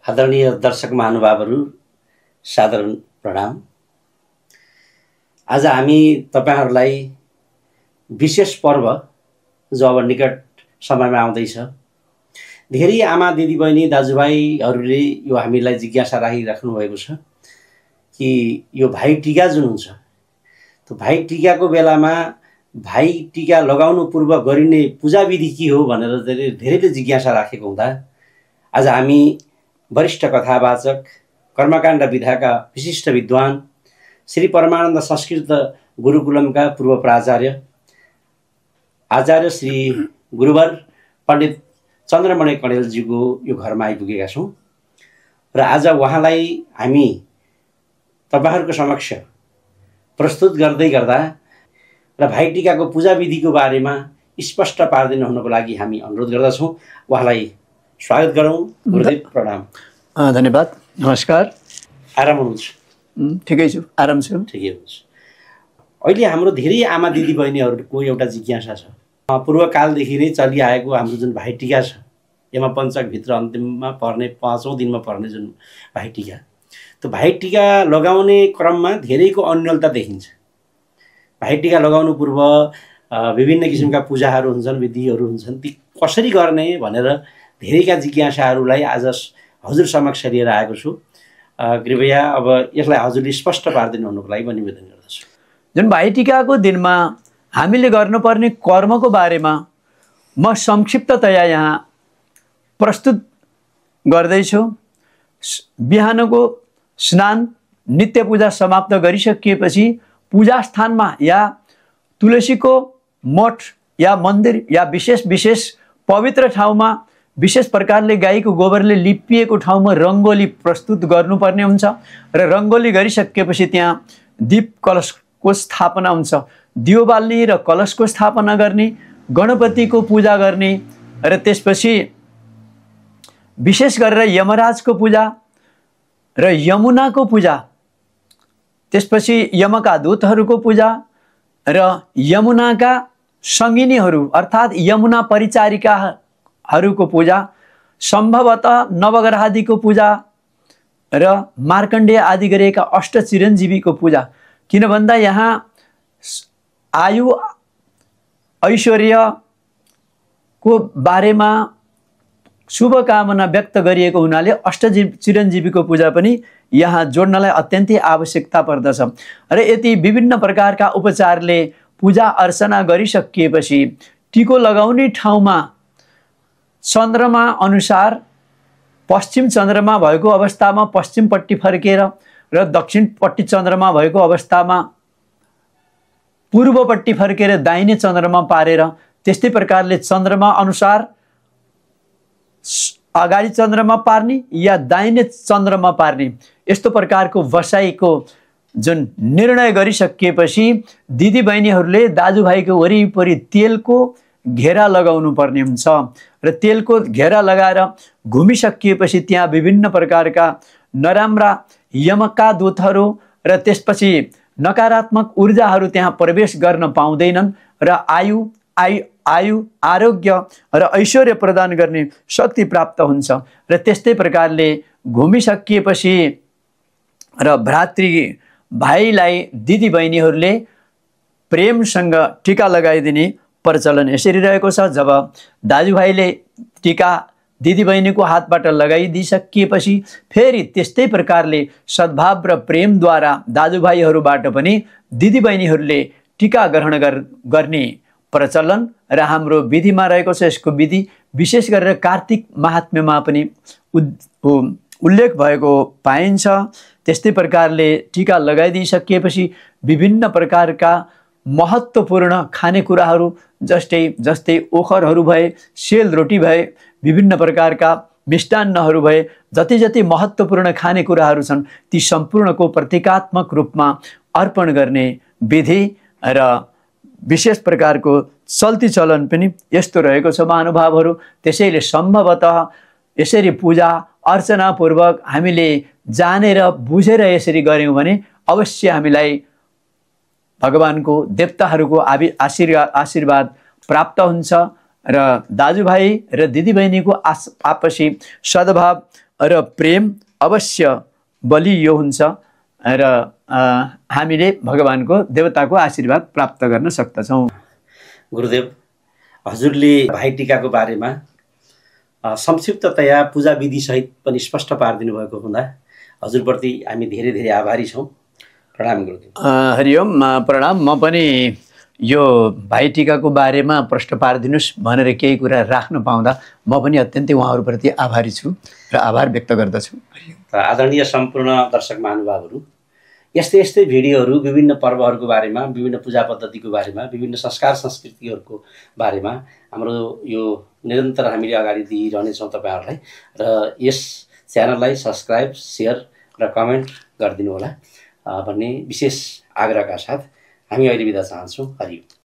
आदरणीय दर्शक महानुभावहरू साधारण प्रणाम। आज हामी तपाईहरुलाई विशेष पर्व जो अब निकट समयमा आउँदैछ, धेरै आमा दिदीबहिनी दाजुभाइहरूले यो हामीलाई जिज्ञासा राखिराख्नु भएको छ कि यो भाइ टीका जुन हुन्छ, त्यो भाइ टीकाको बेलामा भाइ टीका लगाउनु पूर्व गरिने पूजा विधि के हो भनेर धेरैले जिज्ञासा राखेको हुँदा आज हामी वरिष्ठ कथावाचक कर्मकाण्ड विधाका विशिष्ट विद्वान श्री परमानन्द संस्कृत गुरुकुलमका पूर्व प्राचार्य आचार्य श्री गुरुवर पण्डित चन्द्रमणि कणेलजीको यो घरमा आइपुगेका छौँ र आज उहाँलाई हामी तपाईहरुको समक्ष प्रस्तुत गर्दै गर्दा र भाइ टीकाको पूजा विधिको बारेमा स्पष्ट पार्दिनु हुनको लागि हामी अनुरोध गर्दछौँ। उहाँलाई स्वागत गरौँ। गुरुदेव प्रणाम। धन्यवाद। नमस्कार। आराम हुनुहुन्छ? ठिकै छु, आराम छु। ठिकै हुनुहुन्छ। अहिले हाम्रो धेरै आमा दिदी बहिनीहरूको एउटा जिज्ञासा छ, पूर्वकालदेखि नै चलिआएको हाम्रो जुन भाइ टीका छ, यमा पञ्चकभित्र अन्तिममा पर्ने 5औं दिनमा पर्ने जुन भाइ टीका, त्यो भाइ टीका लगाउने क्रममा धेरैको अन्योलता देखिन्छ। भाइ टीका लगाउनु पूर्व विभिन्न किसिमका पूजाहरू हुन्छन्, विधिहरू हुन्छन्, ती कसरी गर्ने भनेर धेरैका जिज्ञासाहरूलाई आज हजुर समक्ष लिएर आएको छु। कृपया अब यसलाई हजुरले स्पष्ट पारिदिनु हुनुको लागि म निवेदन गर्दछु। जुन भाइ टीकाको दिनमा हामीले गर्नुपर्ने कर्मको बारेमा म संक्षिप्ततया यहाँ प्रस्तुत गर्दैछु। बिहानको स्नान नित्य पूजा समाप्त गरिसकिएपछि पूजा स्थानमा या तुलसीको मठ या मन्दिर या विशेष पवित्र ठाउँमा विशेष प्रकारले गाईको गोबरले लिपिएको ठाउँमा रङ्गोली प्रस्तुत गर्नुपर्ने हुन्छ र रङ्गोली गरिसकेपछि त्यहाँ दीप कलशको स्थापना हुन्छ। दियो बाल्ने र कलशको स्थापना गर्ने, गणपतिको पूजा गर्ने र त्यसपछि विशेष गरेर यमराजको पूजा र यमुनाको पूजा, त्यसपछि यमका दूतहरूको पूजा र यमुनाका सङ्गिनीहरू अर्थात् यमुना परिचारिकाहरूको पूजा, सम्भवतः नवग्रहादिको पूजा र मार्कण्डेय आदि गरेका अष्ट चिरञ्जीवीको पूजा। किन भन्दा यहाँ आयु ऐश्वर्यको बारेमा शुभकामना व्यक्त गरिएको हुनाले अष्ट चिरञ्जीवीको पूजा पनि यहाँ जोड्नलाई अत्यन्तै आवश्यकता पर्दछ। र यति विभिन्न प्रकारका उपचारले पूजा अर्चना गरिसकिएपछि टीको लगाउने ठाउँमा चन्द्रमा अनुसार पश्चिम चन्द्रमा भएको अवस्थामा पश्चिमपट्टि फर्केर र दक्षिणपट्टि चन्द्रमा भएको अवस्थामा पूर्वपट्टि फर्केर दाहिने चन्द्रमा पारेर, त्यस्तै प्रकारले चन्द्रमा अनुसार अगाडि चन्द्रमा पार्ने या दाहिने चन्द्रमा पार्ने, यस्तो प्रकारको बसाइको जुन निर्णय गरिसकिएपछि दिदीबहिनीहरूले दाजुभाइको वरिपरि तेलको घेरा लगाउनु पर्ने हुन्छ र तेलको घेरा लगाएर घुमिसकिएपछि त्यहाँ विभिन्न प्रकारका नराम्रा यमका दूतहरू र त्यसपछि नकारात्मक ऊर्जाहरू त्यहाँ प्रवेश गर्न पाउँदैनन् र आयु आरोग्य र ऐश्वर्य प्रदान गर्ने शक्ति प्राप्त हुन्छ। र त्यस्तै प्रकारले घुमिसकिएपछि र भ्रातृ भाइलाई दिदीबहिनीहरूले प्रेमसँग टीका लगाइदिने प्रचलन यसरी रहेको छ। जब दाजुभाइले टीका दिदीबहिनीको हातबाट लगाइदिइसकिएपछि फेरि त्यस्तै प्रकारले सद्भाव र प्रेमद्वारा दाजुभाइहरूबाट पनि दिदीबहिनीहरूले टीका ग्रहण गर्ने प्रचलन र हाम्रो विधिमा रहेको छ। यसको विधि विशेष गरेर कार्तिक महात्म्यमा पनि उल्लेख भएको पाइन्छ। त्यस्तै प्रकारले टीका लगाइदिइसकिएपछि विभिन्न प्रकारका महत्त्वपूर्ण खानेकुराहरू जस्तै ओखरहरू भए, सेलरोटी भए, विभिन्न प्रकारका मिष्टान्नहरू भए, जति महत्त्वपूर्ण खानेकुराहरू छन् ती सम्पूर्णको प्रतीकात्मक रूपमा अर्पण गर्ने विधि र विशेष प्रकारको चल्ती चलन पनि यस्तो रहेको छ महानुभावहरू। त्यसैले सम्भवतः यसरी पूजा अर्चना पूर्वक हामीले जानेर बुझेर यसरी गर्यौं भने अवश्य हामीलाई भगवानको देवताहरूको आशीर्वाद प्राप्त हुन्छ र दाजुभाइ र दिदीबहिनीको आपसी सद्भाव र प्रेम अवश्य बलियो हुन्छ र हामीले भगवानको देवताको आशीर्वाद प्राप्त गर्न सक्दछौँ। गुरुदेव, हजुरले भाइटिकाको बारेमा संक्षिप्ततया पूजा विधिसहित पनि स्पष्ट पारिदिनु भएको हुँदा हजुरप्रति हामी धेरै धेरै आभारी छौँ। प्रणाम गुरुदेव। हरिओम, प्रणाम। म पनि यो भाइटिकाको बारेमा प्रश्न पारिदिनुहोस् भनेर केही कुरा राख्न पाउँदा म पनि अत्यन्तै उहाँहरूप्रति आभारी छु र आभार व्यक्त गर्दछु। आदरणीय सम्पूर्ण दर्शक महानुभावहरू, यस्तै यस्तै भिडियोहरू विभिन्न पर्वहरूको बारेमा, विभिन्न पूजा पद्धतिको बारेमा, विभिन्न संस्कार संस्कृतिहरूको बारेमा हाम्रो यो निरन्तर हामीले अगाडि दिइरहनेछौँ तपाईँहरूलाई। र यस च्यानललाई सब्सक्राइब, सेयर र कमेन्ट गरिदिनु होला भन्ने विशेष आग्रहका साथ हामी अहिले बिदा चाहन्छौँ। हरिओम।